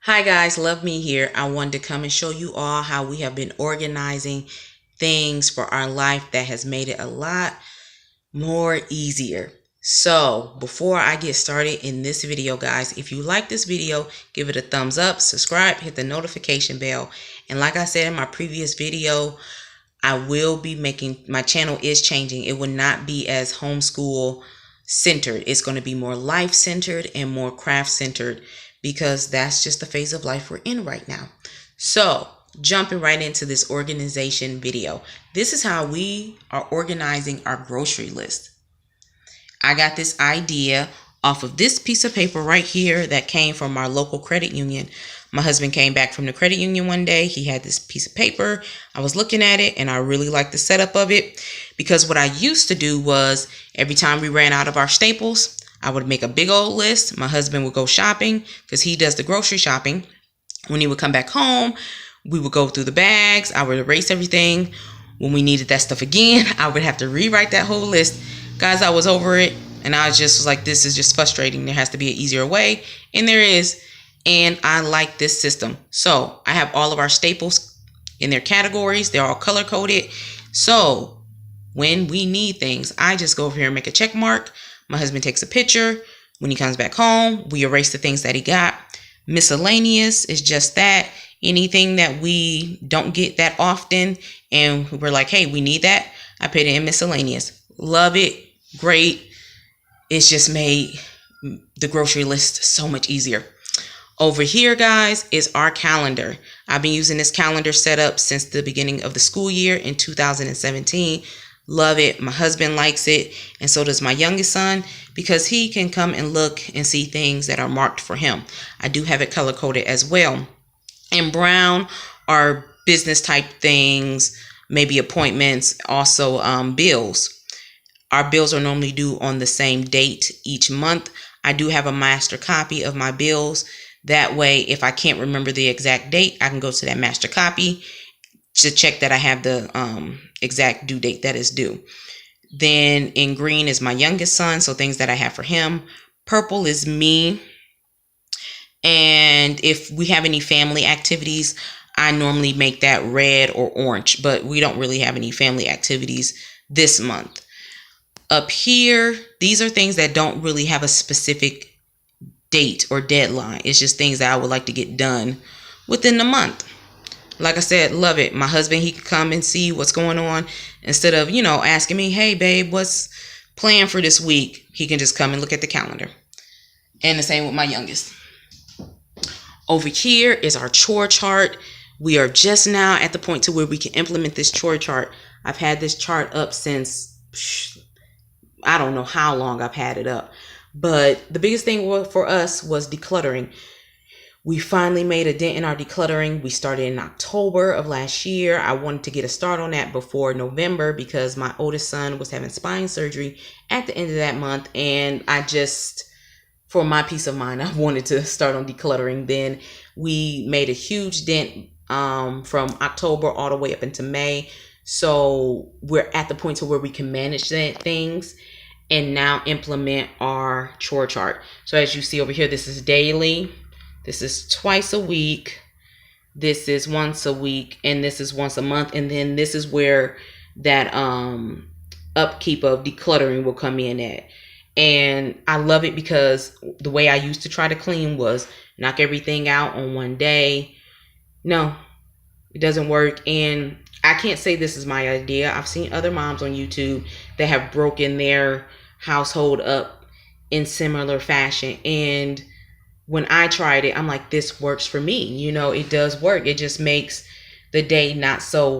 Hi guys, Love Me here. I wanted to come and show you all how we have been organizing things for our life that has made it a lot more easier. So before I get started in this video, guys, if you like this video, give it a thumbs up, subscribe, hit the notification bell. And like I said in my previous video, I will be making, my channel is changing. It will not be as homeschool centered. It's going to be more life centered and more craft centered because that's just the phase of life we're in right now. So jumping right into this organization video. This is how we are organizing our grocery list. I got this idea off of this piece of paper right here that came from our local credit union. My husband came back from the credit union one day. He had this piece of paper. I was looking at it and I really liked the setup of it because what I used to do was every time we ran out of our staples, I would make a big old list. My husband would go shopping because he does the grocery shopping. When he would come back home, we would go through the bags. I would erase everything. When we needed that stuff again, I would have to rewrite that whole list. Guys, I was over it and I just was like, this is just frustrating. There has to be an easier way. And there is. And I like this system. So I have all of our staples in their categories. They're all color coded. So when we need things, I just go over here and make a check mark. My husband takes a picture. When he comes back home, we erase the things that he got. Miscellaneous is just that. Anything that we don't get that often and we're like, hey, we need that, I put it in miscellaneous. Love it. Great. It's just made the grocery list so much easier. Over here, guys, is our calendar. I've been using this calendar setup since the beginning of the school year in 2017. Love it. My husband likes it, and so does my youngest son because he can come and look and see things that are marked for him. I do have it color coded as well. In brown are business type things, maybe appointments, also bills. Our bills are normally due on the same date each month. I do have a master copy of my bills. That way, if I can't remember the exact date, I can go to that master copy to check that I have the exact due date that is due. Then in green is my youngest son, so things that I have for him. Purple is me. And if we have any family activities, I normally make that red or orange, but we don't really have any family activities this month. Up here, these are things that don't really have a specific date or deadline. It's just things that I would like to get done within the month. Like I said, love it. My husband, he can come and see what's going on instead of, asking me, hey, babe, what's planned for this week? He can just come and look at the calendar. And the same with my youngest. Over here is our chore chart. We are just now at the point to where we can implement this chore chart. I've had this chart up since, I don't know how long I've had it up. But the biggest thing for us was decluttering. We finally made a dent in our decluttering. We started in October of last year. I wanted to get a start on that before November because my oldest son was having spine surgery at the end of that month. And I just, for my peace of mind, I wanted to start on decluttering. Then we made a huge dent from October all the way up into May. So we're at the point to where we can manage things and now implement our chore chart. So as you see over here, this is daily. This is twice a week. This is once a week. And this is once a month. And then this is where that upkeep of decluttering will come in at. And I love it because the way I used to try to clean was knock everything out on one day. No, it doesn't work. And I can't say this is my idea. I've seen other moms on YouTube that have broken their household up in similar fashion. And when I tried it, I'm like, this works for me. It does work. It just makes the day not so